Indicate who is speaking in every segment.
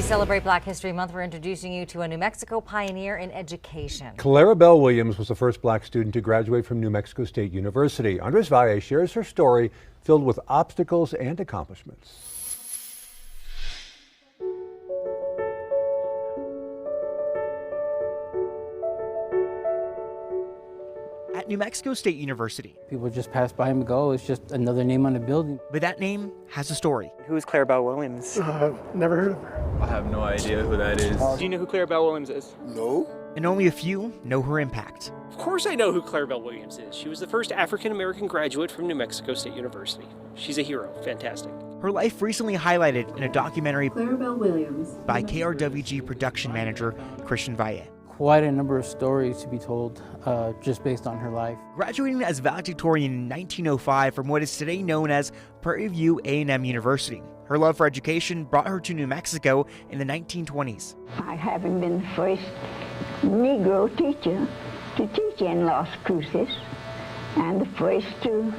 Speaker 1: celebrate Black History Month, we're introducing you to a New Mexico pioneer in education.
Speaker 2: Clara Belle was the first black student to graduate from New Mexico State University. Andres Valle shares her story filled with obstacles and accomplishments.
Speaker 3: At New Mexico State University.
Speaker 4: People just pass by and go, it's just another name on a building.
Speaker 3: But that name has a story.
Speaker 5: Who is Clara Belle Williams?
Speaker 6: Never heard of her.
Speaker 7: I have no idea who that is.
Speaker 5: Do you know who Clara Belle Williams is?
Speaker 6: No.
Speaker 3: And only a few know her impact.
Speaker 8: Of course I know who Clara Belle Williams is. She was the first African-American graduate from New Mexico State University. She's a hero. Fantastic.
Speaker 3: Her life recently highlighted in a documentary
Speaker 9: Clara Belle Williams
Speaker 3: by KRWG production manager Christian Valle.
Speaker 4: Quite a number of stories to be told just based on her life.
Speaker 3: Graduating as valedictorian in 1905 from what is today known as Prairie View A&M University. Her love for education brought her to New Mexico in the 1920s.
Speaker 10: Having been the first Negro teacher to teach in Las Cruces and the first to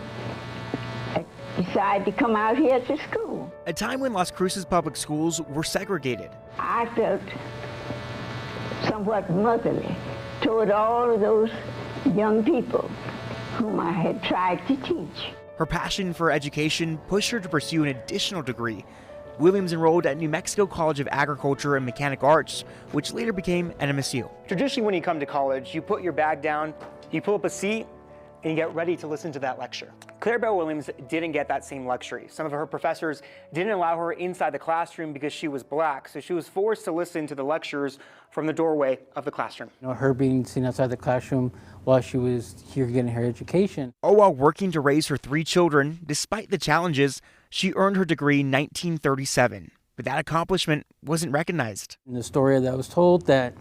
Speaker 10: decide to come out here to school.
Speaker 3: A time when Las Cruces public schools were segregated.
Speaker 10: I felt somewhat motherly toward all of those young people whom I had tried to teach.
Speaker 3: Her passion for education pushed her to pursue an additional degree. Williams enrolled at New Mexico College of Agriculture and Mechanic Arts, which later became NMSU.
Speaker 5: Traditionally, when you come to college, you put your bag down, you pull up a seat, and you get ready to listen to that lecture. Clara Belle Williams didn't get that same luxury. Some of her professors didn't allow her inside the classroom because she was black, so she was forced to listen to the lectures from the doorway of the classroom.
Speaker 4: Her being seen outside the classroom while she was here getting her education.
Speaker 3: All while working to raise her 3 children, despite the challenges, she earned her degree in 1937. But that accomplishment wasn't recognized.
Speaker 4: In the story that was told that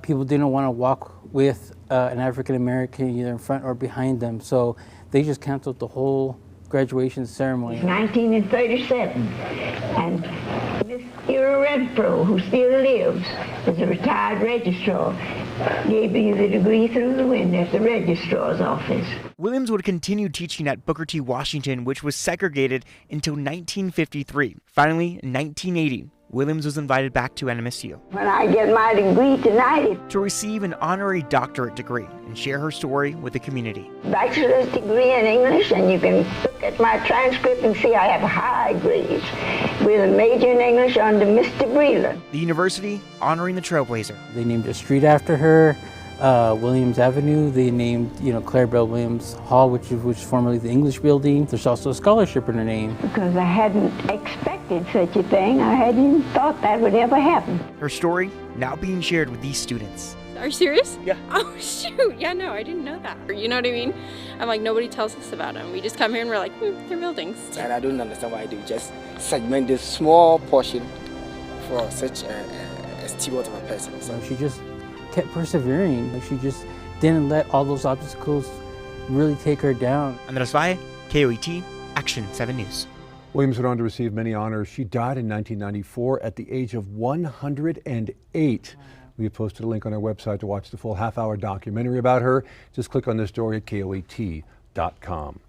Speaker 4: people didn't want to walk with an African American either in front or behind them, so they just canceled the whole graduation ceremony.
Speaker 10: 1937, and Miss Ira Redfro, who still lives, is a retired registrar, gave me the degree through the window at the registrar's office.
Speaker 3: Williams would continue teaching at Booker T. Washington, which was segregated until 1953. Finally, in 1980, Williams was invited back to NMSU.
Speaker 10: When I get my degree tonight,
Speaker 3: to receive an honorary doctorate degree and share her story with the community.
Speaker 10: Bachelor's degree in English, and you can look at my transcript and see I have high grades with a major in English under Mr. Breland.
Speaker 3: The university honoring the trailblazer.
Speaker 4: They named a street after her, Williams Avenue. They named, Clara Belle Williams Hall, which is formerly the English building. There's also a scholarship in her name.
Speaker 10: Because I hadn't expected such a thing. I hadn't even thought that would ever happen.
Speaker 3: Her story now being shared with these students.
Speaker 11: Are you serious?
Speaker 5: Yeah.
Speaker 11: Oh, shoot. Yeah, no, I didn't know that. You know what I mean? I'm like, nobody tells us about them. We just come here and we're like, they're buildings.
Speaker 6: And I don't understand why they just segment this small portion for such a steward of a person. So
Speaker 4: she just kept persevering. She just didn't let all those obstacles really take her down.
Speaker 3: Andres Valle, KOET, Action 7 News.
Speaker 2: Williams went on to receive many honors. She died in 1994 at the age of 108. We have posted a link on our website to watch the full half-hour documentary about her. Just click on this story at KOET.com.